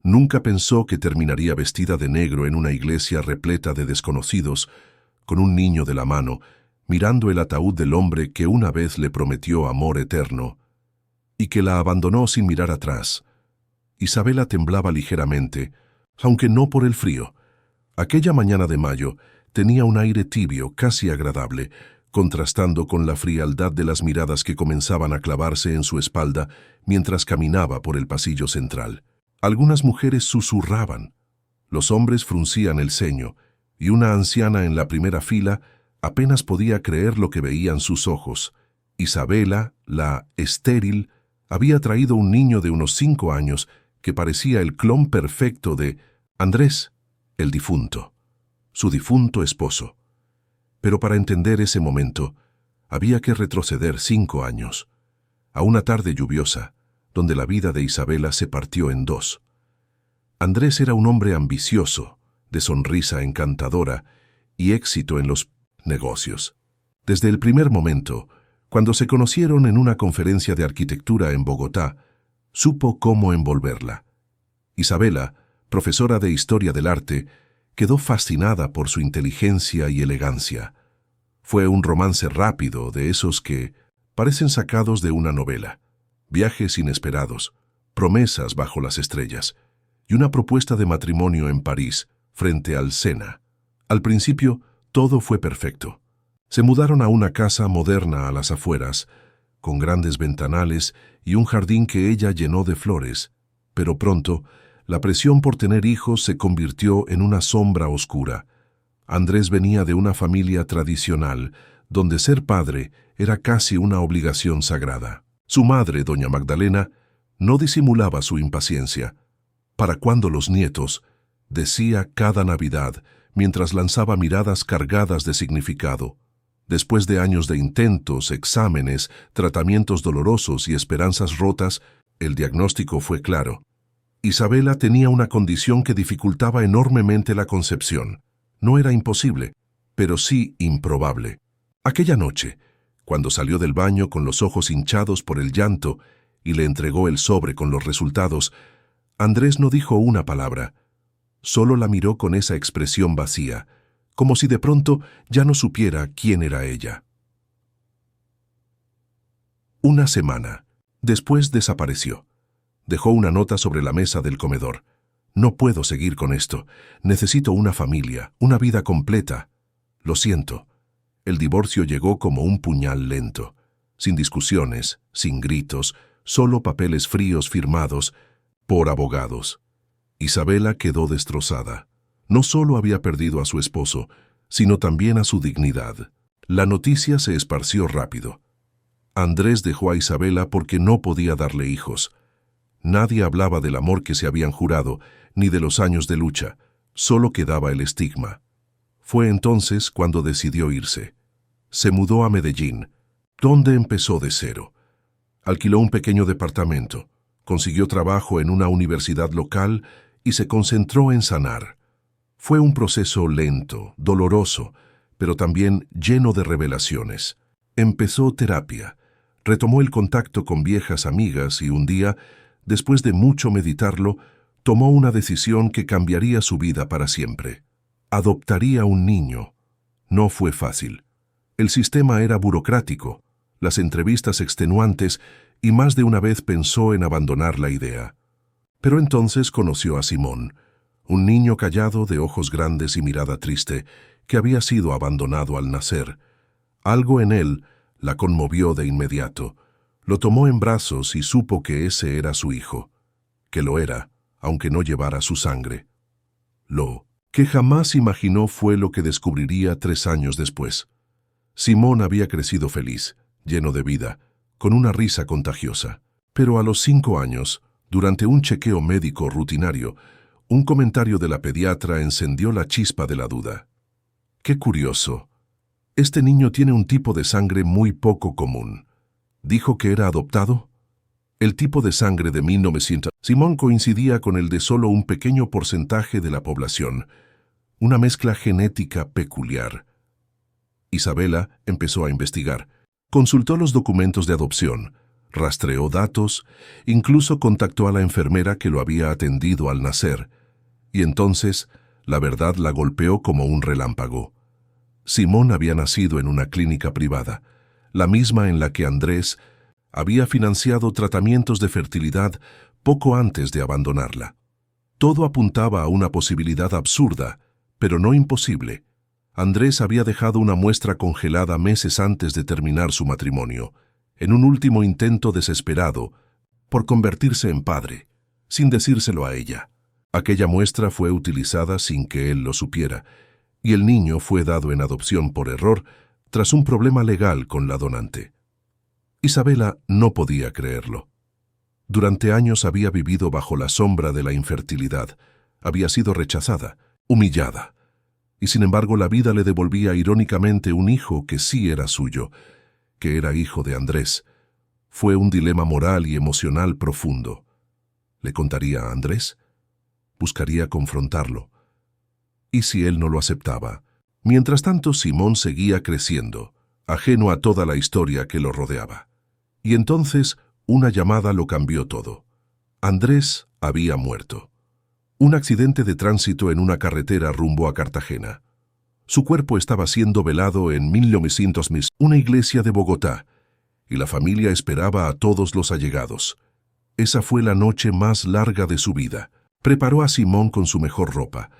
Nunca pensó que terminaría vestida de negro en una iglesia repleta de desconocidos, con un niño de la mano, mirando el ataúd del hombre que una vez le prometió amor eterno, y que la abandonó sin mirar atrás. Isabela temblaba ligeramente, aunque no por el frío. Aquella mañana de mayo tenía un aire tibio, casi agradable, contrastando con la frialdad de las miradas que comenzaban a clavarse en su espalda mientras caminaba por el pasillo central. Algunas mujeres susurraban, los hombres fruncían el ceño, y una anciana en la primera fila apenas podía creer lo que veían sus ojos. Isabela, la estéril, había traído un niño de unos 5 años que parecía el clon perfecto de Andrés, el difunto, su difunto esposo. Pero para entender ese momento, había que retroceder 5 años, a una tarde lluviosa, donde la vida de Isabela se partió en dos. Andrés era un hombre ambicioso, de sonrisa encantadora y éxito en los negocios. Desde el primer momento, cuando se conocieron en una conferencia de arquitectura en Bogotá, supo cómo envolverla. Isabela, profesora de Historia del Arte, quedó fascinada por su inteligencia y elegancia. Fue un romance rápido de esos que parecen sacados de una novela. Viajes inesperados, promesas bajo las estrellas y una propuesta de matrimonio en París, frente al Sena. Al principio, todo fue perfecto. Se mudaron a una casa moderna a las afueras, con grandes ventanales y un jardín que ella llenó de flores, pero pronto, la presión por tener hijos se convirtió en una sombra oscura. Andrés venía de una familia tradicional, donde ser padre era casi una obligación sagrada. Su madre, doña Magdalena, no disimulaba su impaciencia. ¿Para cuándo los nietos?, decía cada Navidad, mientras lanzaba miradas cargadas de significado. Después de años de intentos, exámenes, tratamientos dolorosos y esperanzas rotas, el diagnóstico fue claro. Isabela tenía una condición que dificultaba enormemente la concepción. No era imposible, pero sí improbable. Aquella noche, cuando salió del baño con los ojos hinchados por el llanto y le entregó el sobre con los resultados, Andrés no dijo una palabra. Solo la miró con esa expresión vacía, como si de pronto ya no supiera quién era ella. Una semana. Después desapareció. Dejó una nota sobre la mesa del comedor. No puedo seguir con esto. Necesito una familia, una vida completa. Lo siento. El divorcio llegó como un puñal lento, sin discusiones, sin gritos, solo papeles fríos firmados por abogados. Isabela quedó destrozada. No solo había perdido a su esposo, sino también a su dignidad. La noticia se esparció rápido. Andrés dejó a Isabela porque no podía darle hijos. Nadie hablaba del amor que se habían jurado, ni de los años de lucha. Solo quedaba el estigma. Fue entonces cuando decidió irse. Se mudó a Medellín, donde empezó de cero. Alquiló un pequeño departamento, consiguió trabajo en una universidad local y se concentró en sanar. Fue un proceso lento, doloroso, pero también lleno de revelaciones. Empezó terapia, retomó el contacto con viejas amigas y un día, después de mucho meditarlo, tomó una decisión que cambiaría su vida para siempre. Adoptaría un niño. No fue fácil. El sistema era burocrático, las entrevistas extenuantes y más de una vez pensó en abandonar la idea. Pero entonces conoció a Simón, un niño callado de ojos grandes y mirada triste, que había sido abandonado al nacer. Algo en él la conmovió de inmediato. Lo tomó en brazos y supo que ese era su hijo, que lo era, aunque no llevara su sangre. Lo que jamás imaginó fue lo que descubriría 3 años después. Simón había crecido feliz, lleno de vida, con una risa contagiosa. Pero a los 5 años, durante un chequeo médico rutinario, un comentario de la pediatra encendió la chispa de la duda. ¡Qué curioso! Este niño tiene un tipo de sangre muy poco común. ¿Dijo que era adoptado? El tipo de sangre de 1900 Simón coincidía con el de solo un pequeño porcentaje de la población, una mezcla genética peculiar. Isabela empezó a investigar. Consultó los documentos de adopción, Rastreó datos, incluso contactó a la enfermera que lo había atendido al nacer, y entonces la verdad la golpeó como un relámpago. Simón había nacido en una clínica privada, la misma en la que Andrés había financiado tratamientos de fertilidad poco antes de abandonarla. Todo apuntaba a una posibilidad absurda, pero no imposible. Andrés había dejado una muestra congelada meses antes de terminar su matrimonio, en un último intento desesperado por convertirse en padre, sin decírselo a ella. Aquella muestra fue utilizada sin que él lo supiera, y el niño fue dado en adopción por error tras un problema legal con la donante. Isabela no podía creerlo. Durante años había vivido bajo la sombra de la infertilidad, había sido rechazada, humillada, y sin embargo la vida le devolvía irónicamente un hijo que sí era suyo, que era hijo de Andrés. Fue un dilema moral y emocional profundo. ¿Le contaría a Andrés? Buscaría confrontarlo. ¿Y si él no lo aceptaba? Mientras tanto, Simón seguía creciendo, ajeno a toda la historia que lo rodeaba. Y entonces, una llamada lo cambió todo. Andrés había muerto. Un accidente de tránsito en una carretera rumbo a Cartagena. Su cuerpo estaba siendo velado en 1900, una iglesia de Bogotá, y la familia esperaba a todos los allegados. Esa fue la noche más larga de su vida. Preparó a Simón con su mejor ropa.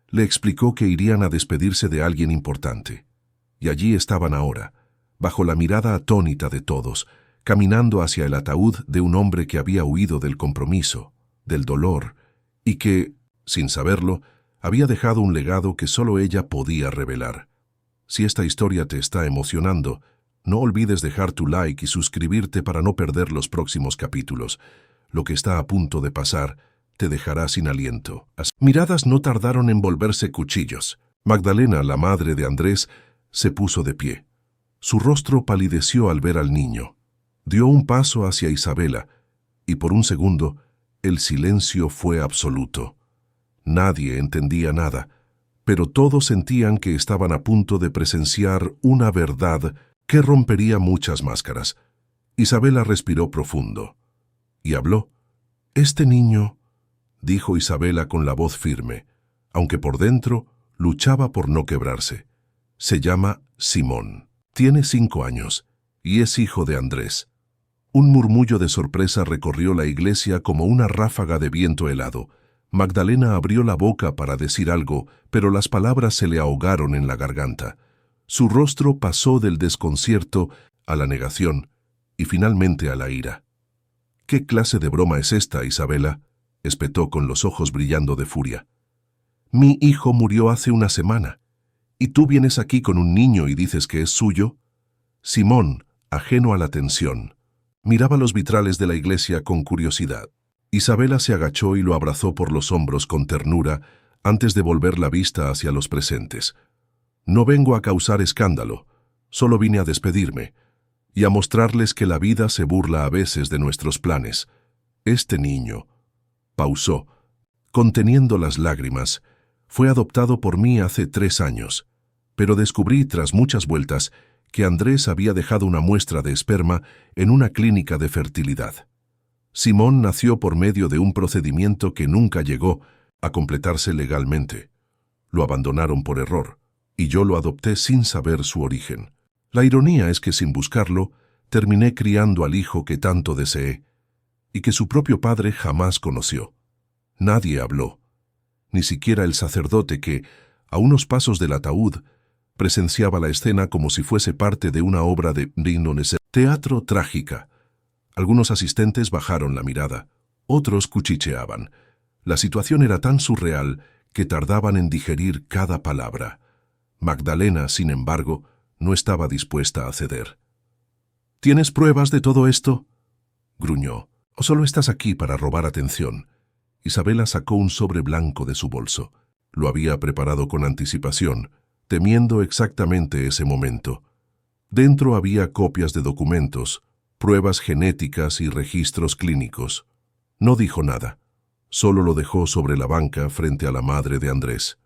Le explicó que irían a despedirse de alguien importante. Y allí estaban ahora, bajo la mirada atónita de todos, caminando hacia el ataúd de un hombre que había huido del compromiso, del dolor, y que, sin saberlo, había dejado un legado que solo ella podía revelar. Si esta historia te está emocionando, no olvides dejar tu like y suscribirte para no perder los próximos capítulos. Lo que está a punto de pasar te dejará sin aliento. Las miradas no tardaron en volverse cuchillos. Magdalena, la madre de Andrés, se puso de pie. Su rostro palideció al ver al niño. Dio un paso hacia Isabela, y por un segundo, el silencio fue absoluto. Nadie entendía nada, pero todos sentían que estaban a punto de presenciar una verdad que rompería muchas máscaras. Isabela respiró profundo. Y habló. «Este niño», dijo Isabela con la voz firme, aunque por dentro luchaba por no quebrarse. «Se llama Simón. Tiene 5 años y es hijo de Andrés». Un murmullo de sorpresa recorrió la iglesia como una ráfaga de viento helado. Magdalena abrió la boca para decir algo, pero las palabras se le ahogaron en la garganta. Su rostro pasó del desconcierto a la negación y finalmente a la ira. «¿Qué clase de broma es esta, Isabela?», espetó con los ojos brillando de furia. «Mi hijo murió hace una semana. ¿Y tú vienes aquí con un niño y dices que es suyo?». Simón, ajeno a la tensión, miraba los vitrales de la iglesia con curiosidad. Isabela se agachó y lo abrazó por los hombros con ternura antes de volver la vista hacia los presentes. «No vengo a causar escándalo, solo vine a despedirme y a mostrarles que la vida se burla a veces de nuestros planes. Este niño», pausó, conteniendo las lágrimas, «fue adoptado por mí hace 3 años, pero descubrí tras muchas vueltas que Andrés había dejado una muestra de esperma en una clínica de fertilidad. Simón nació por medio de un procedimiento que nunca llegó a completarse legalmente. Lo abandonaron por error, y yo lo adopté sin saber su origen. La ironía es que sin buscarlo, terminé criando al hijo que tanto deseé, y que su propio padre jamás conoció. Nadie habló, ni siquiera el sacerdote que, a unos pasos del ataúd, presenciaba la escena como si fuese parte de una obra de teatro trágica. Algunos asistentes bajaron la mirada, otros cuchicheaban. La situación era tan surreal que tardaban en digerir cada palabra. Magdalena, sin embargo, no estaba dispuesta a ceder. «¿Tienes pruebas de todo esto?», gruñó. «¿O solo estás aquí para robar atención?». Isabela sacó un sobre blanco de su bolso. Lo había preparado con anticipación, temiendo exactamente ese momento. Dentro había copias de documentos, pruebas genéticas y registros clínicos. No dijo nada, solo lo dejó sobre la banca frente a la madre de Andrés.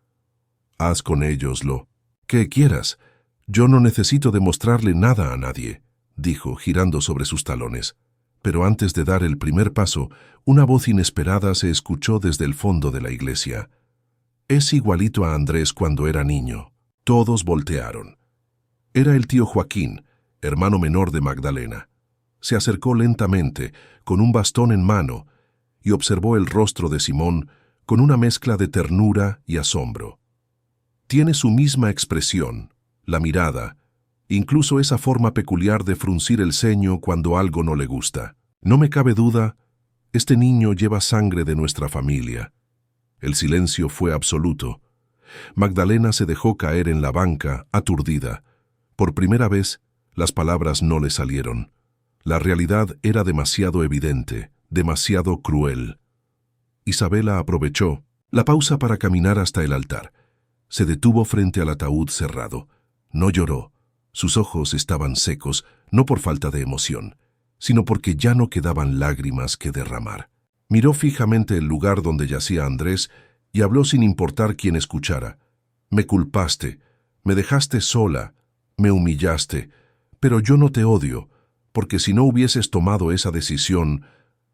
«Haz con ellos lo que quieras. Yo no necesito demostrarle nada a nadie», dijo, girando sobre sus talones. Pero antes de dar el primer paso, una voz inesperada se escuchó desde el fondo de la iglesia. «Es igualito a Andrés cuando era niño». Todos voltearon. Era el tío Joaquín, hermano menor de Magdalena. Se acercó lentamente, con un bastón en mano, y observó el rostro de Simón con una mezcla de ternura y asombro. Tiene su misma expresión, la mirada, incluso esa forma peculiar de fruncir el ceño cuando algo no le gusta. No me cabe duda, este niño lleva sangre de nuestra familia. El silencio fue absoluto. Magdalena se dejó caer en la banca, aturdida. Por primera vez, las palabras no le salieron. La realidad era demasiado evidente, demasiado cruel. Isabela aprovechó la pausa para caminar hasta el altar. Se detuvo frente al ataúd cerrado. No lloró. Sus ojos estaban secos, no por falta de emoción, sino porque ya no quedaban lágrimas que derramar. Miró fijamente el lugar donde yacía Andrés y habló sin importar quién escuchara. «Me culpaste, me dejaste sola, me humillaste, pero yo no te odio, porque si no hubieses tomado esa decisión,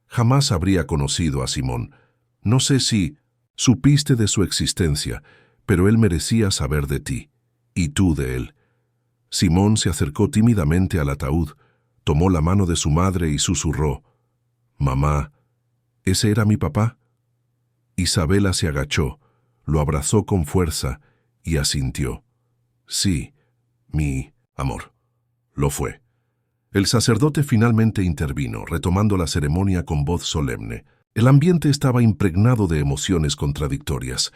jamás habría conocido a Simón. No sé si supiste de su existencia, pero él merecía saber de ti, y tú de él». Simón se acercó tímidamente al ataúd, tomó la mano de su madre y susurró: «Mamá, ¿ese era mi papá?». Isabela se agachó, lo abrazó con fuerza y asintió. «Sí, mi amor, lo fue». El sacerdote finalmente intervino, retomando la ceremonia con voz solemne. El ambiente estaba impregnado de emociones contradictorias.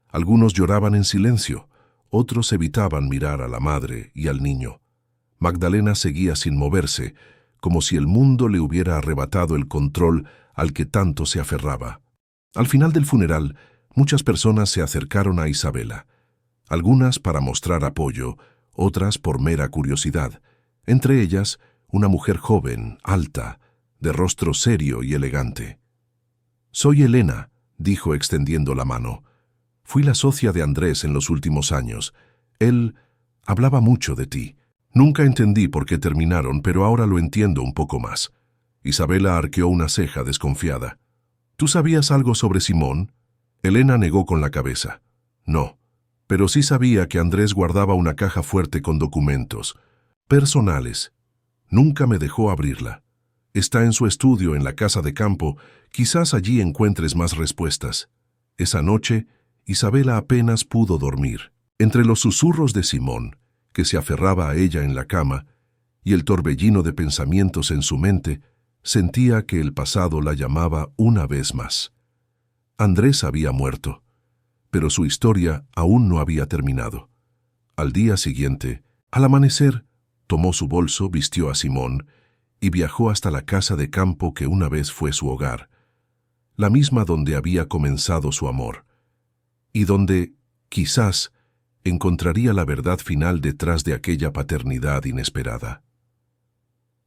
Algunos lloraban en silencio, otros evitaban mirar a la madre y al niño. Magdalena seguía sin moverse, como si el mundo le hubiera arrebatado el control al que tanto se aferraba. Al final del funeral, muchas personas se acercaron a Isabela, algunas para mostrar apoyo, otras por mera curiosidad. Entre ellas, una mujer joven, alta, de rostro serio y elegante. «Soy Elena», dijo extendiendo la mano. «Fui la socia de Andrés en los últimos años. Él hablaba mucho de ti. Nunca entendí por qué terminaron, pero ahora lo entiendo un poco más». Isabela arqueó una ceja desconfiada. «¿Tú sabías algo sobre Simón?». Elena negó con la cabeza. «No, pero sí sabía que Andrés guardaba una caja fuerte con documentos personales. Nunca me dejó abrirla. Está en su estudio en la casa de campo, quizás allí encuentres más respuestas». Esa noche, Isabela apenas pudo dormir. Entre los susurros de Simón, que se aferraba a ella en la cama, y el torbellino de pensamientos en su mente, sentía que el pasado la llamaba una vez más. Andrés había muerto, pero su historia aún no había terminado. Al día siguiente, al amanecer, tomó su bolso, vistió a Simón y viajó hasta la casa de campo que una vez fue su hogar, la misma donde había comenzado su amor, y donde, quizás, encontraría la verdad final detrás de aquella paternidad inesperada.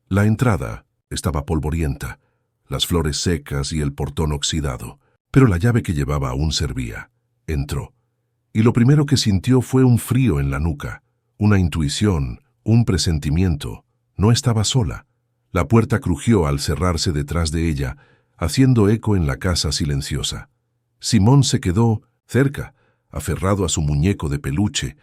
La entrada estaba polvorienta, las flores secas y el portón oxidado, pero la llave que llevaba aún servía. Entró, y lo primero que sintió fue un frío en la nuca, una intuición, un presentimiento. No estaba sola. La puerta crujió al cerrarse detrás de ella, haciendo eco en la casa silenciosa. Simón se quedó cerca, aferrado a su muñeco de peluche,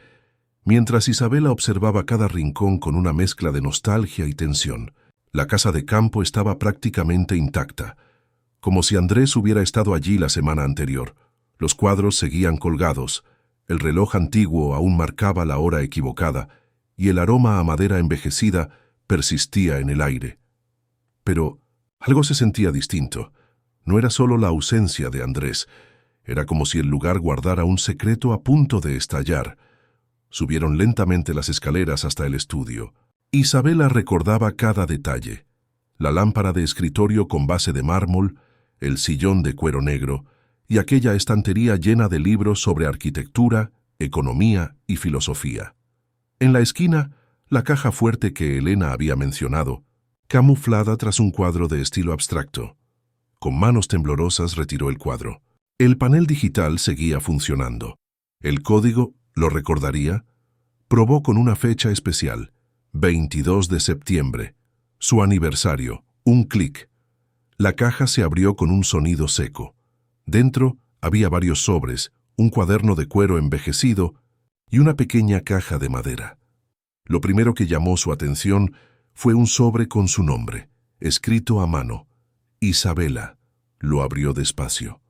mientras Isabela observaba cada rincón con una mezcla de nostalgia y tensión. La casa de campo estaba prácticamente intacta, como si Andrés hubiera estado allí la semana anterior. Los cuadros seguían colgados, el reloj antiguo aún marcaba la hora equivocada, y el aroma a madera envejecida persistía en el aire. Pero algo se sentía distinto. No era solo la ausencia de Andrés, era como si el lugar guardara un secreto a punto de estallar. Subieron lentamente las escaleras hasta el estudio. Isabela recordaba cada detalle: la lámpara de escritorio con base de mármol, el sillón de cuero negro y aquella estantería llena de libros sobre arquitectura, economía y filosofía. En la esquina, la caja fuerte que Elena había mencionado, camuflada tras un cuadro de estilo abstracto. Con manos temblorosas retiró el cuadro. El panel digital seguía funcionando. El código, lo recordaría, probó con una fecha especial: 22 de septiembre, su aniversario, Un clic. La caja se abrió con un sonido seco. Dentro había varios sobres, un cuaderno de cuero envejecido y una pequeña caja de madera. Lo primero que llamó su atención fue un sobre con su nombre, escrito a mano. Isabela. Lo abrió despacio.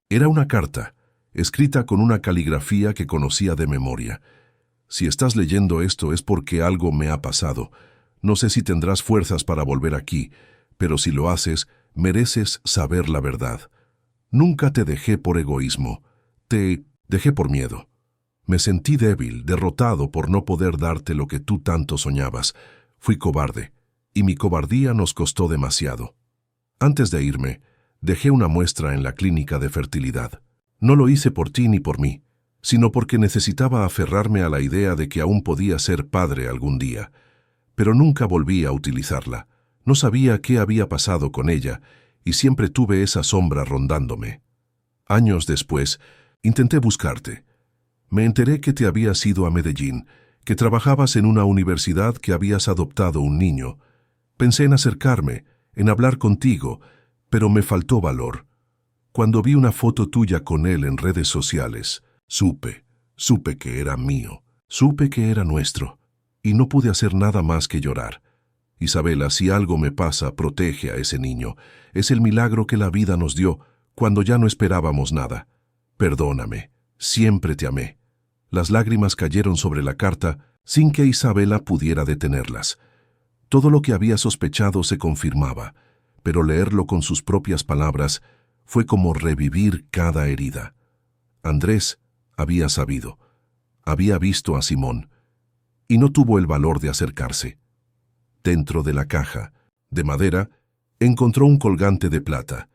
Era una carta, escrita con una caligrafía que conocía de memoria. Si estás leyendo esto es porque algo me ha pasado. No sé si tendrás fuerzas para volver aquí, pero si lo haces, mereces saber la verdad. Nunca te dejé por egoísmo. Te dejé por miedo. Me sentí débil, derrotado por no poder darte lo que tú tanto soñabas. Fui cobarde, y mi cobardía nos costó demasiado. Antes de irme, dejé una muestra en la clínica de fertilidad. No lo hice por ti ni por mí, sino porque necesitaba aferrarme a la idea de que aún podía ser padre algún día. Pero nunca volví a utilizarla. No sabía qué había pasado con ella, y siempre tuve esa sombra rondándome. Años después, intenté buscarte. Me enteré que te habías ido a Medellín, que trabajabas en una universidad, que habías adoptado un niño. Pensé en acercarme, en hablar contigo, pero me faltó valor. Cuando vi una foto tuya con él en redes sociales, supe que era mío, supe que era nuestro, y no pude hacer nada más que llorar. Isabela, si algo me pasa, protege a ese niño. Es el milagro que la vida nos dio cuando ya no esperábamos nada. Perdóname, siempre te amé. Las lágrimas cayeron sobre la carta sin que Isabela pudiera detenerlas. Todo lo que había sospechado se confirmaba, pero leerlo con sus propias palabras fue como revivir cada herida. Andrés había sabido, había visto a Simón, y no tuvo el valor de acercarse. Dentro de la caja, de madera, encontró un colgante de plata.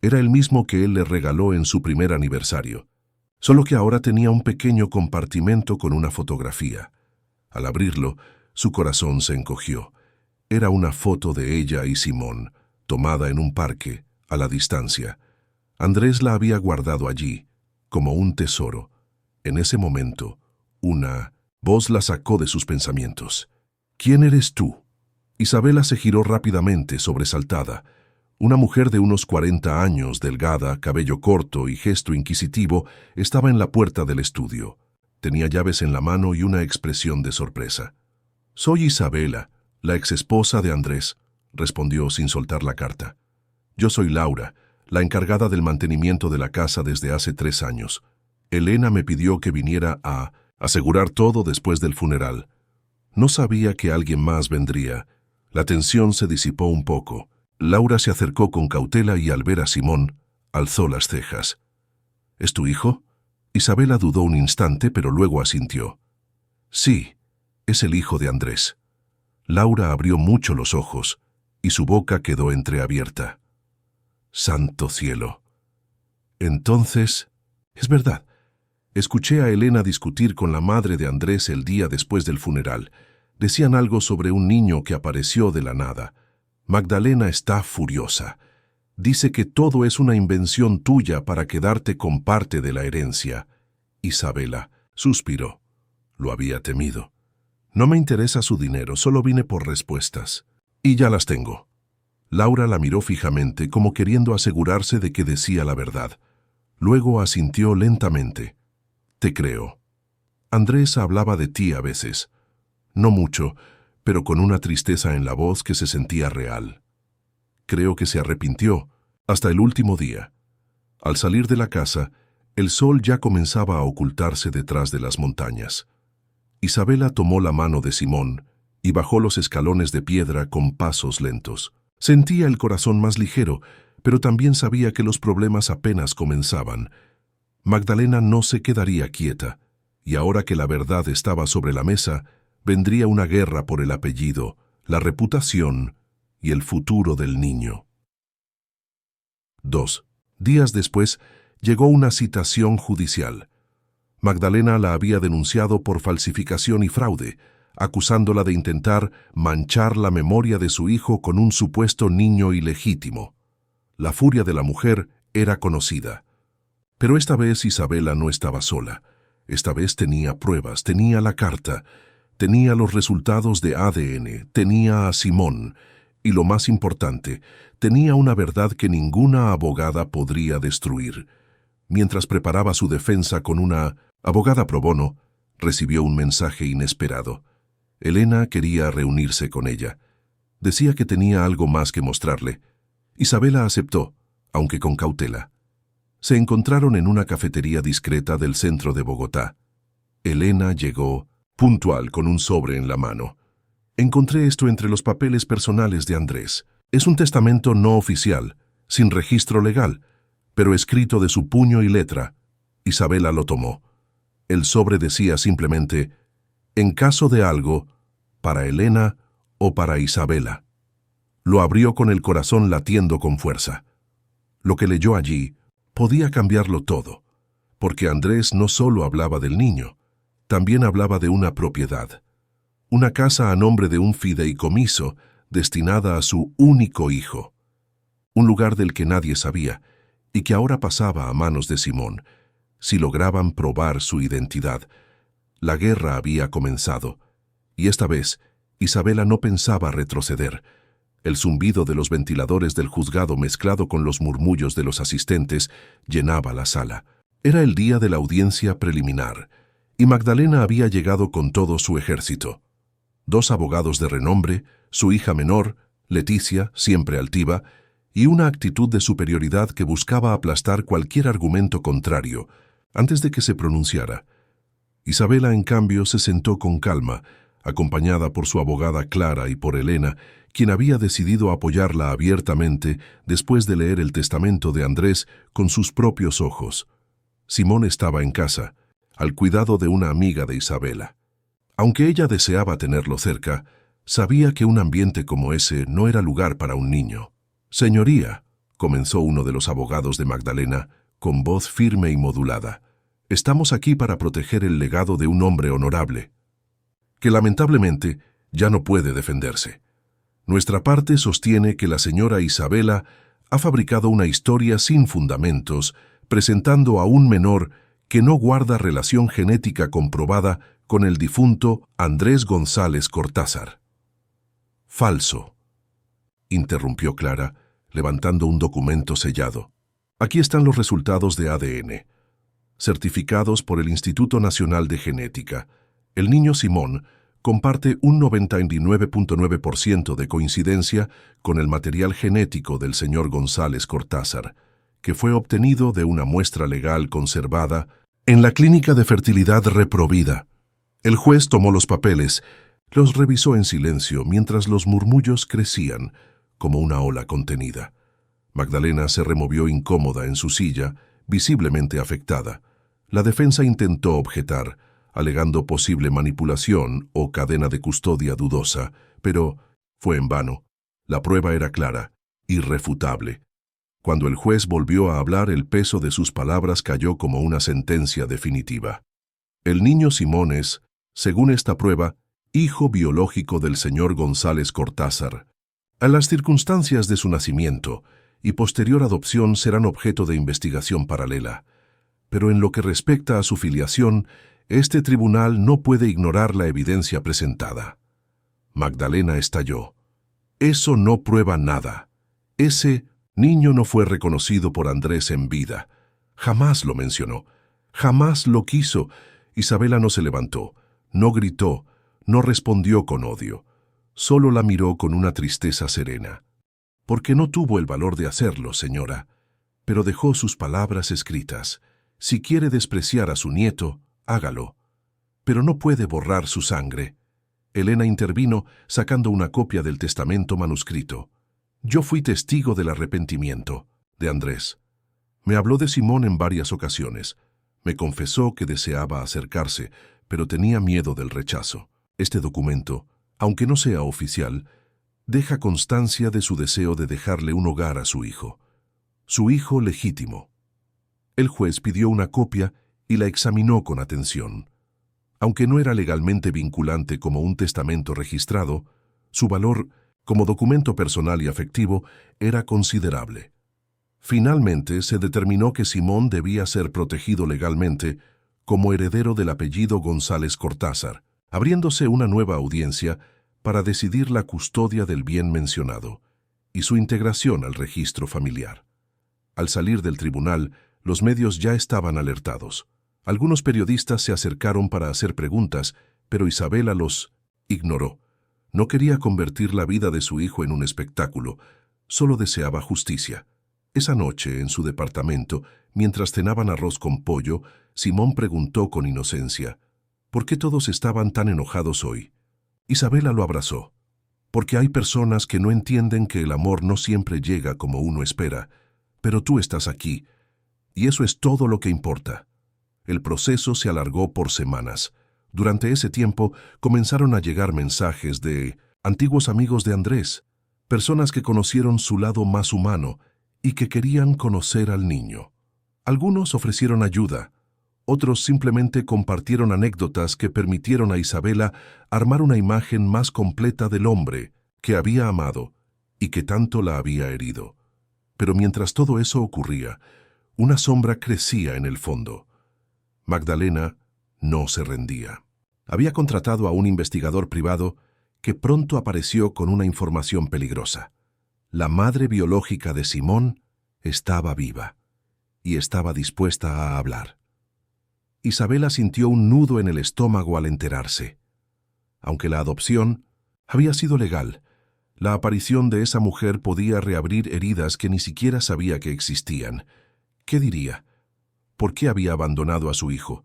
Era el mismo que él le regaló en su primer aniversario, solo que ahora tenía un pequeño compartimento con una fotografía. Al abrirlo, su corazón se encogió. Era una foto de ella y Simón, tomada en un parque, a la distancia. Andrés la había guardado allí, como un tesoro. En ese momento, una voz la sacó de sus pensamientos. ¿Quién eres tú? Isabela se giró rápidamente, sobresaltada. Una mujer de unos 40 años, delgada, cabello corto y gesto inquisitivo, estaba en la puerta del estudio. Tenía llaves en la mano y una expresión de sorpresa. «Soy Isabela, la exesposa de Andrés», respondió sin soltar la carta. «Yo soy Laura, la encargada del mantenimiento de la casa desde hace 3 años. Elena me pidió que viniera a asegurar todo después del funeral. No sabía que alguien más vendría». La tensión se disipó un poco. Laura se acercó con cautela y al ver a Simón, alzó las cejas. «¿Es tu hijo?» Isabela dudó un instante, pero luego asintió. «Sí, es el hijo de Andrés». Laura abrió mucho los ojos y su boca quedó entreabierta. «Santo cielo». Entonces, es verdad. Escuché a Elena discutir con la madre de Andrés el día después del funeral. Decían algo sobre un niño que apareció de la nada. Magdalena está furiosa. Dice que todo es una invención tuya para quedarte con parte de la herencia. Isabela suspiró. Lo había temido. No me interesa su dinero, solo vine por respuestas. Y ya las tengo. Laura la miró fijamente, como queriendo asegurarse de que decía la verdad. Luego asintió lentamente. Te creo. Andrés hablaba de ti a veces. No mucho, pero con una tristeza en la voz que se sentía real. Creo que se arrepintió, hasta el último día. Al salir de la casa, el sol ya comenzaba a ocultarse detrás de las montañas. Isabela tomó la mano de Simón y bajó los escalones de piedra con pasos lentos. Sentía el corazón más ligero, pero también sabía que los problemas apenas comenzaban. Magdalena no se quedaría quieta, y ahora que la verdad estaba sobre la mesa, vendría una guerra por el apellido, la reputación y el futuro del niño. 2 días después, llegó una citación judicial. Magdalena la había denunciado por falsificación y fraude, acusándola de intentar manchar la memoria de su hijo con un supuesto niño ilegítimo. La furia de la mujer era conocida. Pero esta vez Isabela no estaba sola. Esta vez tenía pruebas, tenía la carta, tenía los resultados de ADN, tenía a Simón. Y lo más importante, tenía una verdad que ninguna abogada podría destruir. Mientras preparaba su defensa con una abogada pro bono, recibió un mensaje inesperado. Elena quería reunirse con ella. Decía que tenía algo más que mostrarle. Isabela aceptó, aunque con cautela. Se encontraron en una cafetería discreta del centro de Bogotá. Elena llegó, puntual, con un sobre en la mano. Encontré esto entre los papeles personales de Andrés. Es un testamento no oficial, sin registro legal, pero escrito de su puño y letra. Isabela lo tomó. El sobre decía simplemente, en caso de algo, para Elena o para Isabela. Lo abrió con el corazón latiendo con fuerza. Lo que leyó allí podía cambiarlo todo, porque Andrés no solo hablaba del niño, también hablaba de una propiedad. Una casa a nombre de un fideicomiso destinada a su único hijo. Un lugar del que nadie sabía y que ahora pasaba a manos de Simón, si lograban probar su identidad. La guerra había comenzado, y esta vez Isabela no pensaba retroceder. El zumbido de los ventiladores del juzgado mezclado con los murmullos de los asistentes llenaba la sala. Era el día de la audiencia preliminar, y Magdalena había llegado con todo su ejército. 2 abogados de renombre, su hija menor, Leticia, siempre altiva, y una actitud de superioridad que buscaba aplastar cualquier argumento contrario antes de que se pronunciara. Isabela, en cambio, se sentó con calma, acompañada por su abogada Clara y por Elena, quien había decidido apoyarla abiertamente después de leer el testamento de Andrés con sus propios ojos. Simón estaba en casa, al cuidado de una amiga de Isabela. Aunque ella deseaba tenerlo cerca, sabía que un ambiente como ese no era lugar para un niño. «Señoría», comenzó uno de los abogados de Magdalena, con voz firme y modulada, «estamos aquí para proteger el legado de un hombre honorable, que lamentablemente ya no puede defenderse. Nuestra parte sostiene que la señora Isabela ha fabricado una historia sin fundamentos, presentando a un menor que no guarda relación genética comprobada con el difunto Andrés González Cortázar». «Falso», interrumpió Clara, levantando un documento sellado. «Aquí están los resultados de ADN, certificados por el Instituto Nacional de Genética. El niño Simón comparte un 99.9% de coincidencia con el material genético del señor González Cortázar, que fue obtenido de una muestra legal conservada en la Clínica de Fertilidad Reprovida». El juez tomó los papeles, los revisó en silencio mientras los murmullos crecían como una ola contenida. Magdalena se removió incómoda en su silla, visiblemente afectada. La defensa intentó objetar, alegando posible manipulación o cadena de custodia dudosa, pero fue en vano. La prueba era clara, irrefutable. Cuando el juez volvió a hablar, el peso de sus palabras cayó como una sentencia definitiva. El niño Simón es, según esta prueba, hijo biológico del señor González Cortázar. A las circunstancias de su nacimiento y posterior adopción serán objeto de investigación paralela. Pero en lo que respecta a su filiación, este tribunal no puede ignorar la evidencia presentada. Magdalena estalló. «Eso no prueba nada. Ese niño no fue reconocido por Andrés en vida. Jamás lo mencionó. Jamás lo quiso». Isabela no se levantó, no gritó, no respondió con odio. Solo la miró con una tristeza serena. «Porque no tuvo el valor de hacerlo, señora. Pero dejó sus palabras escritas. Si quiere despreciar a su nieto, hágalo. Pero no puede borrar su sangre». Elena intervino, sacando una copia del testamento manuscrito. «Yo fui testigo del arrepentimiento de Andrés. Me habló de Simón en varias ocasiones. Me confesó que deseaba acercarse, pero tenía miedo del rechazo. Este documento, aunque no sea oficial, deja constancia de su deseo de dejarle un hogar a su hijo legítimo». El juez pidió una copia y la examinó con atención. Aunque no era legalmente vinculante como un testamento registrado, su valor como documento personal y afectivo era considerable. Finalmente se determinó que Simón debía ser protegido legalmente como heredero del apellido González Cortázar, abriéndose una nueva audiencia para decidir la custodia del bien mencionado y su integración al registro familiar. Al salir del tribunal, los medios ya estaban alertados. Algunos periodistas se acercaron para hacer preguntas, pero Isabela los ignoró. No quería convertir la vida de su hijo en un espectáculo, solo deseaba justicia. Esa noche, en su departamento, mientras cenaban arroz con pollo, Simón preguntó con inocencia, ¿por qué todos estaban tan enojados hoy? Isabela lo abrazó. Porque hay personas que no entienden que el amor no siempre llega como uno espera, pero tú estás aquí, y eso es todo lo que importa. El proceso se alargó por semanas. Durante ese tiempo comenzaron a llegar mensajes de antiguos amigos de Andrés, personas que conocieron su lado más humano y que querían conocer al niño. Algunos ofrecieron ayuda, otros simplemente compartieron anécdotas que permitieron a Isabela armar una imagen más completa del hombre que había amado y que tanto la había herido. Pero mientras todo eso ocurría, una sombra crecía en el fondo. Magdalena no se rendía. Había contratado a un investigador privado que pronto apareció con una información peligrosa. La madre biológica de Simón estaba viva y estaba dispuesta a hablar. Isabela sintió un nudo en el estómago al enterarse. Aunque la adopción había sido legal, la aparición de esa mujer podía reabrir heridas que ni siquiera sabía que existían. ¿Qué diría? ¿Por qué había abandonado a su hijo?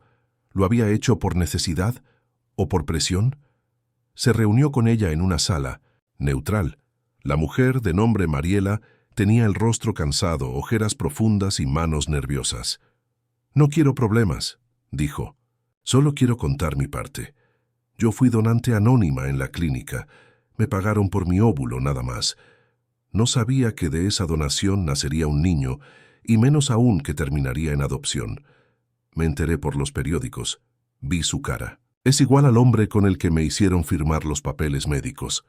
¿Lo había hecho por necesidad o por presión? Se reunió con ella en una sala, neutral. La mujer, de nombre Mariela, tenía el rostro cansado, ojeras profundas y manos nerviosas. «No quiero problemas», dijo. «Solo quiero contar mi parte. Yo fui donante anónima en la clínica. Me pagaron por mi óvulo nada más. No sabía que de esa donación nacería un niño, y menos aún que terminaría en adopción. Me enteré por los periódicos. Vi su cara. Es igual al hombre con el que me hicieron firmar los papeles médicos».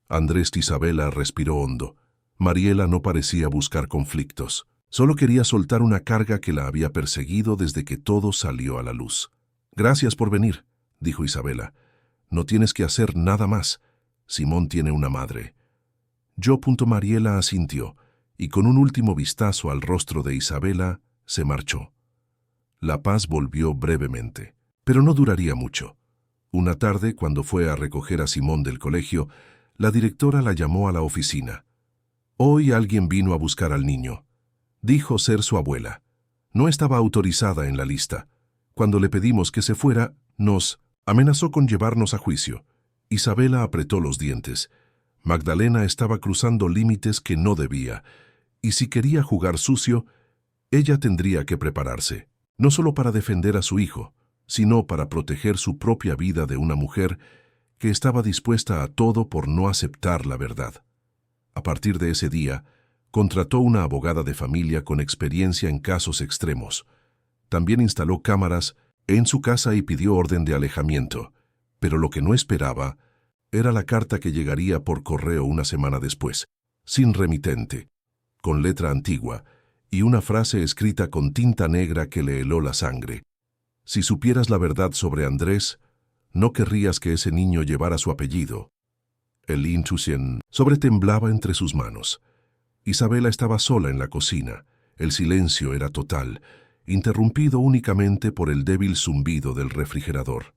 Andrés Isabela respiró hondo. Mariela no parecía buscar conflictos. Solo quería soltar una carga que la había perseguido desde que todo salió a la luz. «Gracias por venir», dijo Isabela. «No tienes que hacer nada más. Simón tiene una madre». Mariela asintió, y con un último vistazo al rostro de Isabela, se marchó. La paz volvió brevemente, pero no duraría mucho. Una tarde, cuando fue a recoger a Simón del colegio, la directora la llamó a la oficina. «Hoy alguien vino a buscar al niño. Dijo ser su abuela. No estaba autorizada en la lista. Cuando le pedimos que se fuera, nos amenazó con llevarnos a juicio». Isabela apretó los dientes. Magdalena estaba cruzando límites que no debía, y si quería jugar sucio, ella tendría que prepararse, no solo para defender a su hijo, sino para proteger su propia vida de una mujer que estaba dispuesta a todo por no aceptar la verdad. A partir de ese día, contrató una abogada de familia con experiencia en casos extremos. También instaló cámaras en su casa y pidió orden de alejamiento, pero lo que no esperaba era la carta que llegaría por correo una semana después, sin remitente, con letra antigua y una frase escrita con tinta negra que le heló la sangre. «Si supieras la verdad sobre Andrés, no querrías que ese niño llevara su apellido». El intuición sobretemblaba entre sus manos. Isabela estaba sola en la cocina. El silencio era total, interrumpido únicamente por el débil zumbido del refrigerador.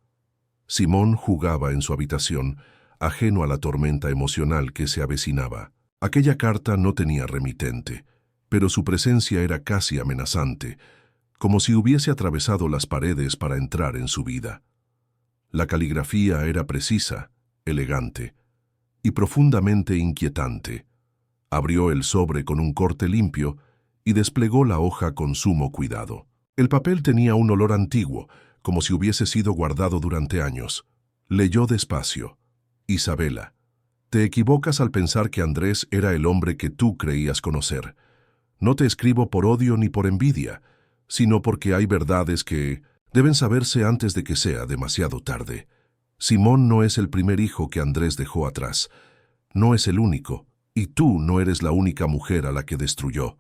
Simón jugaba en su habitación, ajeno a la tormenta emocional que se avecinaba. Aquella carta no tenía remitente, pero su presencia era casi amenazante, como si hubiese atravesado las paredes para entrar en su vida. La caligrafía era precisa, elegante y profundamente inquietante. Abrió el sobre con un corte limpio y desplegó la hoja con sumo cuidado. El papel tenía un olor antiguo, como si hubiese sido guardado durante años. Leyó despacio. «Isabela, te equivocas al pensar que Andrés era el hombre que tú creías conocer. No te escribo por odio ni por envidia, sino porque hay verdades que deben saberse antes de que sea demasiado tarde. Simón no es el primer hijo que Andrés dejó atrás. No es el único, y tú no eres la única mujer a la que destruyó».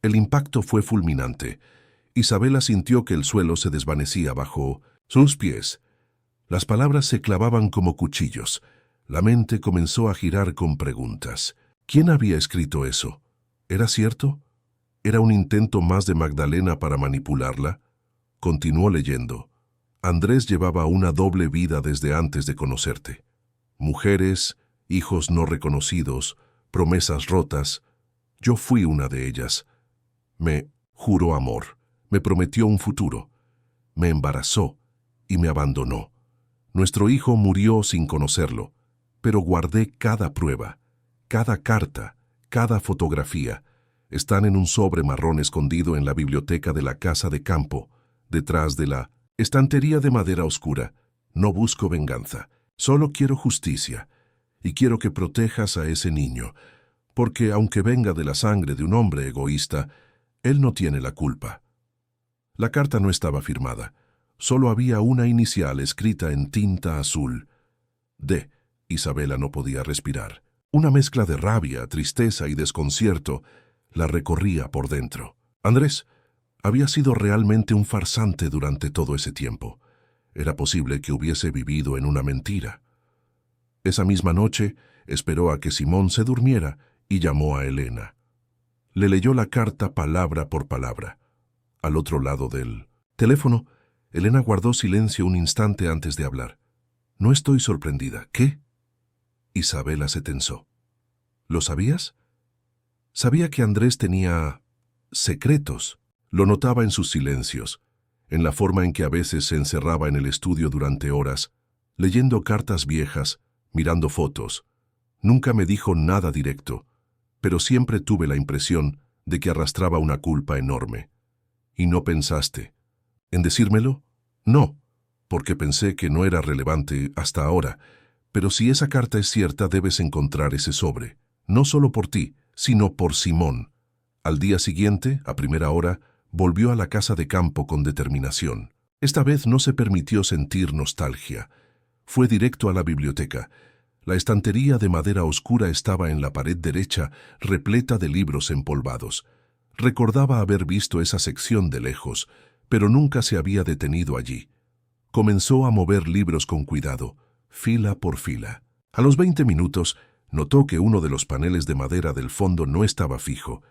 El impacto fue fulminante. Isabela sintió que el suelo se desvanecía bajo sus pies. Las palabras se clavaban como cuchillos. La mente comenzó a girar con preguntas. ¿Quién había escrito eso? ¿Era cierto? ¿Era un intento más de Magdalena para manipularla? Continuó leyendo. Andrés llevaba una doble vida desde antes de conocerte. Mujeres, hijos no reconocidos, promesas rotas. Yo fui una de ellas. Me juró amor, me prometió un futuro, me embarazó y me abandonó. Nuestro hijo murió sin conocerlo, pero guardé cada prueba, cada carta, cada fotografía. Están en un sobre marrón escondido en la biblioteca de la casa de campo, detrás de la estantería de madera oscura. No busco venganza, solo quiero justicia, y quiero que protejas a ese niño, porque aunque venga de la sangre de un hombre egoísta, él no tiene la culpa. La carta no estaba firmada, solo había una inicial escrita en tinta azul. D. Isabela no podía respirar. Una mezcla de rabia, tristeza y desconcierto la recorría por dentro. Andrés había sido realmente un farsante durante todo ese tiempo. Era posible que hubiese vivido en una mentira. Esa misma noche esperó a que Simón se durmiera y llamó a Elena. Le leyó la carta palabra por palabra. Al otro lado del teléfono, Elena guardó silencio un instante antes de hablar. No estoy sorprendida. ¿Qué? Isabela se tensó. ¿Lo sabías? Sabía que Andrés tenía secretos. Lo notaba en sus silencios, en la forma en que a veces se encerraba en el estudio durante horas, leyendo cartas viejas, mirando fotos. Nunca me dijo nada directo, pero siempre tuve la impresión de que arrastraba una culpa enorme. ¿Y no pensaste en decírmelo? No, porque pensé que no era relevante hasta ahora, pero si esa carta es cierta debes encontrar ese sobre, no solo por ti, sino por Simón. Al día siguiente, a primera hora, volvió a la casa de campo con determinación. Esta vez no se permitió sentir nostalgia. Fue directo a la biblioteca. La estantería de madera oscura estaba en la pared derecha, repleta de libros empolvados. Recordaba haber visto esa sección de lejos, pero nunca se había detenido allí. Comenzó a mover libros con cuidado, fila por fila. A los 20 minutos, notó que uno de los paneles de madera del fondo no estaba fijo.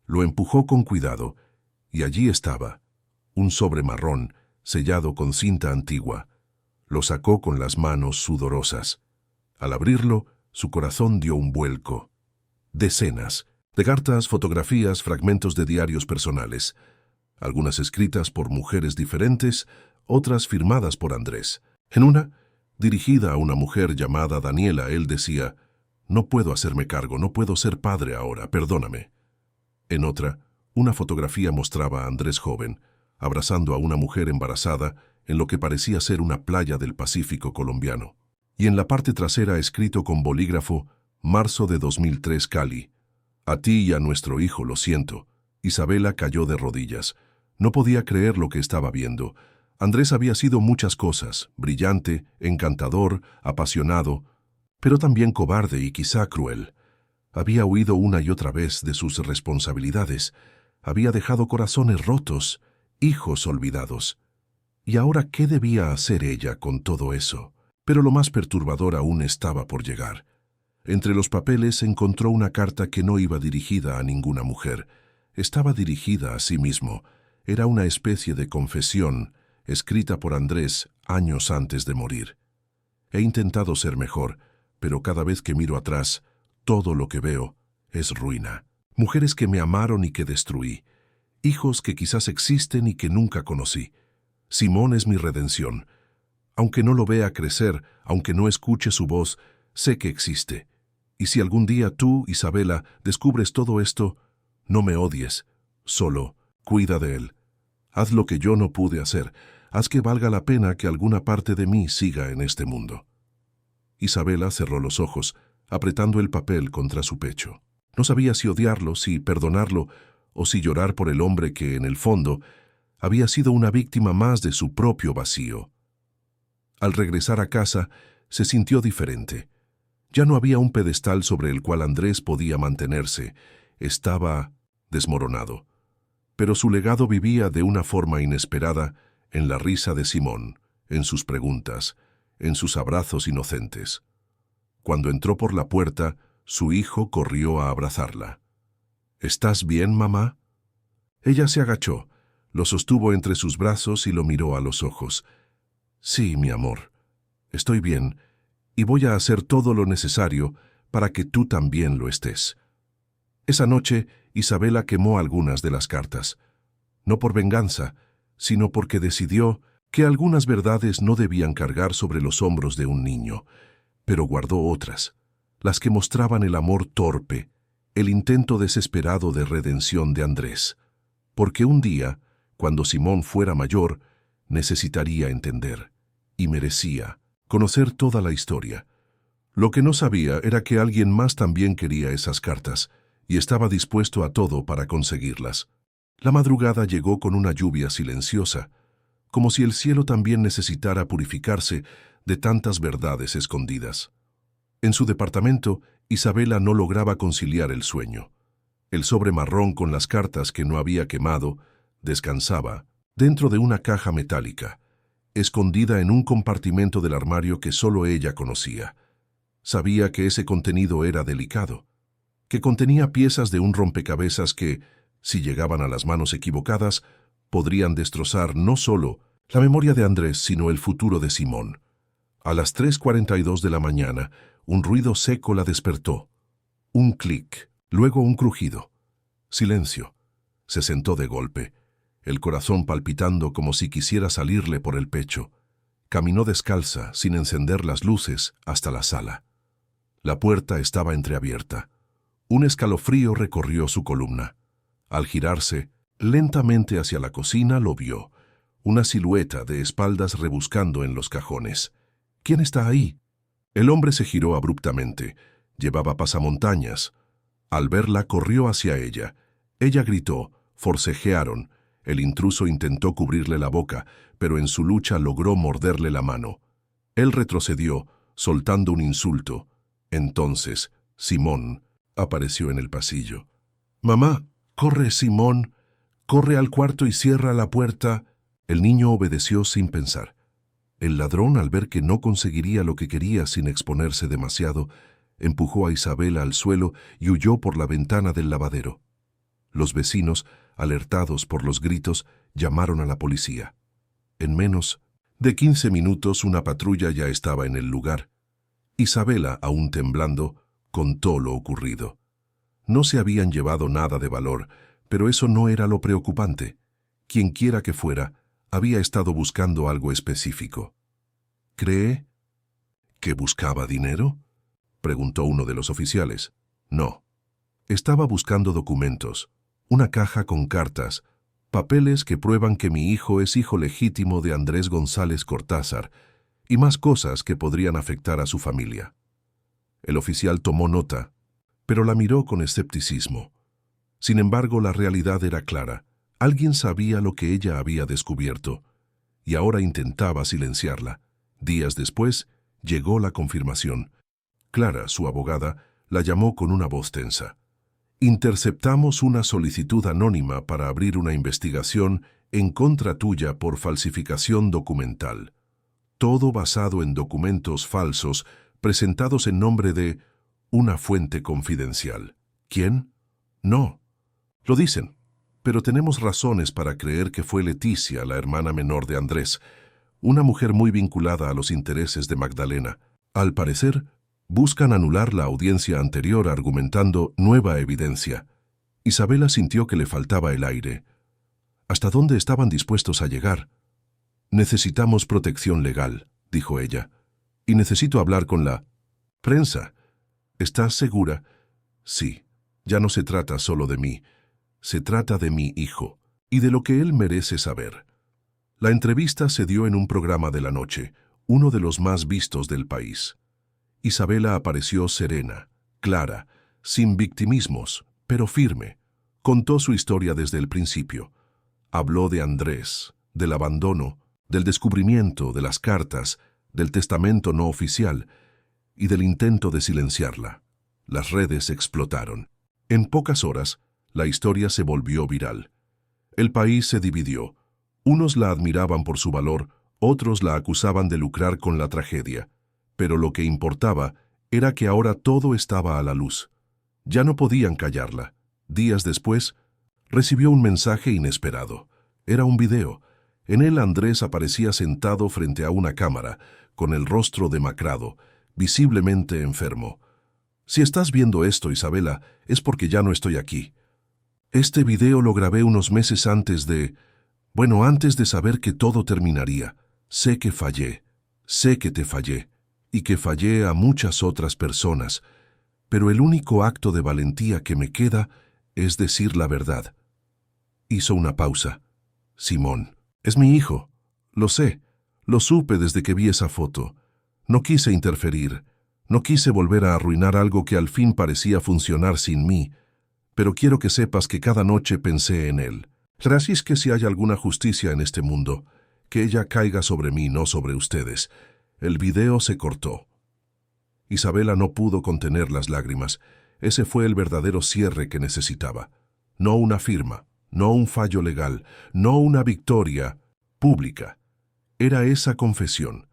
Lo empujó con cuidado, y allí estaba, un sobre marrón, sellado con cinta antigua. Lo sacó con las manos sudorosas. Al abrirlo, su corazón dio un vuelco. Decenas de cartas, fotografías, fragmentos de diarios personales, algunas escritas por mujeres diferentes, otras firmadas por Andrés. En una, dirigida a una mujer llamada Daniela, él decía: «No puedo hacerme cargo, no puedo ser padre ahora, perdóname». En otra, una fotografía mostraba a Andrés joven, abrazando a una mujer embarazada en lo que parecía ser una playa del Pacífico colombiano. Y en la parte trasera escrito con bolígrafo: «Marzo de 2003, Cali. A ti y a nuestro hijo, lo siento». Isabela cayó de rodillas. No podía creer lo que estaba viendo. Andrés había sido muchas cosas: brillante, encantador, apasionado, pero también cobarde y quizá cruel. Había huido una y otra vez de sus responsabilidades. Había dejado corazones rotos, hijos olvidados. ¿Y ahora qué debía hacer ella con todo eso? Pero lo más perturbador aún estaba por llegar. Entre los papeles encontró una carta que no iba dirigida a ninguna mujer. Estaba dirigida a sí mismo. Era una especie de confesión, escrita por Andrés años antes de morir. He intentado ser mejor, pero cada vez que miro atrás, todo lo que veo es ruina. Mujeres que me amaron y que destruí. Hijos que quizás existen y que nunca conocí. Simón es mi redención. Aunque no lo vea crecer, aunque no escuche su voz, sé que existe. Y si algún día tú, Isabela, descubres todo esto, no me odies, solo cuida de él. Haz lo que yo no pude hacer. Haz que valga la pena que alguna parte de mí siga en este mundo. Isabela cerró los ojos, apretando el papel contra su pecho. No sabía si odiarlo, si perdonarlo, o si llorar por el hombre que, en el fondo, había sido una víctima más de su propio vacío. Al regresar a casa, se sintió diferente. Ya no había un pedestal sobre el cual Andrés podía mantenerse. Estaba desmoronado. Pero su legado vivía de una forma inesperada en la risa de Simón, en sus preguntas, en sus abrazos inocentes. Cuando entró por la puerta, su hijo corrió a abrazarla. —¿Estás bien, mamá? Ella se agachó, lo sostuvo entre sus brazos y lo miró a los ojos. —Sí, mi amor, estoy bien, y voy a hacer todo lo necesario para que tú también lo estés. Esa noche, Isabela quemó algunas de las cartas, no por venganza, sino porque decidió que algunas verdades no debían cargar sobre los hombros de un niño, pero guardó otras, las que mostraban el amor torpe, el intento desesperado de redención de Andrés, porque un día, cuando Simón fuera mayor, necesitaría entender, y merecía, conocer toda la historia. Lo que no sabía era que alguien más también quería esas cartas, y estaba dispuesto a todo para conseguirlas. La madrugada llegó con una lluvia silenciosa, como si el cielo también necesitara purificarse de tantas verdades escondidas. En su departamento, Isabela no lograba conciliar el sueño. El sobre marrón con las cartas que no había quemado descansaba dentro de una caja metálica, escondida en un compartimento del armario que solo ella conocía. Sabía que ese contenido era delicado, que contenía piezas de un rompecabezas que, si llegaban a las manos equivocadas, podrían destrozar no solo la memoria de Andrés, sino el futuro de Simón. A las 3:42 de la mañana, un ruido seco la despertó. Un clic, luego un crujido. Silencio. Se sentó de golpe, el corazón palpitando como si quisiera salirle por el pecho. Caminó descalza, sin encender las luces, hasta la sala. La puerta estaba entreabierta. Un escalofrío recorrió su columna. Al girarse, lentamente hacia la cocina, lo vio. Una silueta de espaldas rebuscando en los cajones. ¿Quién está ahí? El hombre se giró abruptamente. Llevaba pasamontañas. Al verla, corrió hacia ella. Ella gritó, forcejearon. El intruso intentó cubrirle la boca, pero en su lucha logró morderle la mano. Él retrocedió, soltando un insulto. Entonces, Simón apareció en el pasillo. «Mamá, corre, Simón, corre al cuarto y cierra la puerta». El niño obedeció sin pensar. El ladrón, al ver que no conseguiría lo que quería sin exponerse demasiado, empujó a Isabela al suelo y huyó por la ventana del lavadero. Los vecinos, alertados por los gritos, llamaron a la policía. En menos de 15 minutos una patrulla ya estaba en el lugar. Isabela, aún temblando, contó lo ocurrido. No se habían llevado nada de valor, pero eso no era lo preocupante. Quienquiera que fuera, había estado buscando algo específico. ¿Cree que buscaba dinero?, preguntó uno de los oficiales. No. Estaba buscando documentos, una caja con cartas, papeles que prueban que mi hijo es hijo legítimo de Andrés González Cortázar, y más cosas que podrían afectar a su familia. El oficial tomó nota, pero la miró con escepticismo. Sin embargo, la realidad era clara. Alguien sabía lo que ella había descubierto, y ahora intentaba silenciarla. Días después, llegó la confirmación. Clara, su abogada, la llamó con una voz tensa. «Interceptamos una solicitud anónima para abrir una investigación en contra tuya por falsificación documental. Todo basado en documentos falsos presentados en nombre de una fuente confidencial». ¿Quién? No. Lo dicen, pero tenemos razones para creer que fue Leticia, la hermana menor de Andrés, una mujer muy vinculada a los intereses de Magdalena. Al parecer, buscan anular la audiencia anterior argumentando nueva evidencia. Isabela sintió que le faltaba el aire. ¿Hasta dónde estaban dispuestos a llegar? «Necesitamos protección legal», dijo ella, «y necesito hablar con la prensa». «¿Estás segura?» «Sí, ya no se trata solo de mí. Se trata de mi hijo, y de lo que él merece saber». La entrevista se dio en un programa de la noche, uno de los más vistos del país. Isabela apareció serena, clara, sin victimismos, pero firme. Contó su historia desde el principio. Habló de Andrés, del abandono, del descubrimiento, de las cartas, del testamento no oficial y del intento de silenciarla. Las redes explotaron. En pocas horas, la historia se volvió viral. El país se dividió. Unos la admiraban por su valor, otros la acusaban de lucrar con la tragedia. Pero lo que importaba era que ahora todo estaba a la luz. Ya no podían callarla. Días después, recibió un mensaje inesperado. Era un video. En él Andrés aparecía sentado frente a una cámara, con el rostro demacrado, visiblemente enfermo. Si estás viendo esto, Isabela, es porque ya no estoy aquí. Este video lo grabé unos meses antes de... Bueno, antes de saber que todo terminaría. Sé que fallé. Sé que te fallé. Y que fallé a muchas otras personas. Pero el único acto de valentía que me queda es decir la verdad. Hizo una pausa. Simón, es mi hijo. Lo sé. Lo supe desde que vi esa foto. No quise interferir. No quise volver a arruinar algo que al fin parecía funcionar sin mí. Pero quiero que sepas que cada noche pensé en él. Así es que si hay alguna justicia en este mundo, que ella caiga sobre mí, no sobre ustedes. El video se cortó. Isabela no pudo contener las lágrimas. Ese fue el verdadero cierre que necesitaba. No una firma, no un fallo legal, no una victoria pública. Era esa confesión,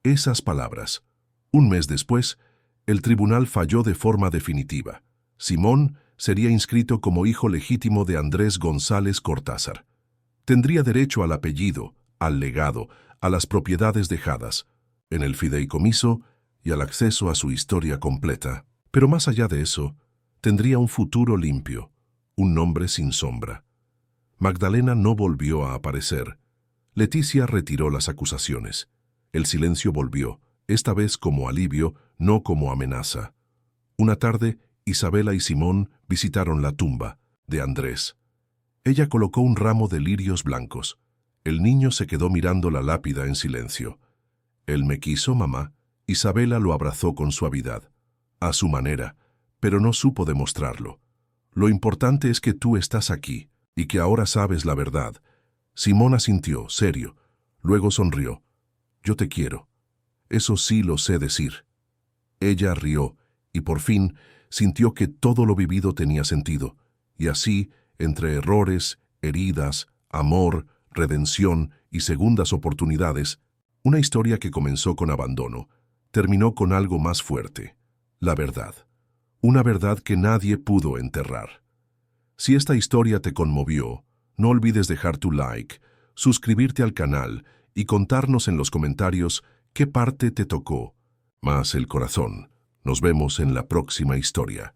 esas palabras. Un mes después, el tribunal falló de forma definitiva. Simón sería inscrito como hijo legítimo de Andrés González Cortázar. Tendría derecho al apellido, al legado, a las propiedades dejadas, en el fideicomiso y al acceso a su historia completa. Pero más allá de eso, tendría un futuro limpio, un nombre sin sombra. Magdalena no volvió a aparecer. Leticia retiró las acusaciones. El silencio volvió, esta vez como alivio, no como amenaza. Una tarde, Isabela y Simón visitaron la tumba de Andrés. Ella colocó un ramo de lirios blancos. El niño se quedó mirando la lápida en silencio. Él me quiso, mamá. Isabela lo abrazó con suavidad, a su manera, pero no supo demostrarlo. Lo importante es que tú estás aquí y que ahora sabes la verdad. Simón asintió, serio. Luego sonrió. Yo te quiero. Eso sí lo sé decir. Ella rió y por fin sintió que todo lo vivido tenía sentido, y así, entre errores, heridas, amor, redención y segundas oportunidades, una historia que comenzó con abandono, terminó con algo más fuerte, la verdad. Una verdad que nadie pudo enterrar. Si esta historia te conmovió, no olvides dejar tu like, suscribirte al canal y contarnos en los comentarios qué parte te tocó más el corazón. Nos vemos en la próxima historia.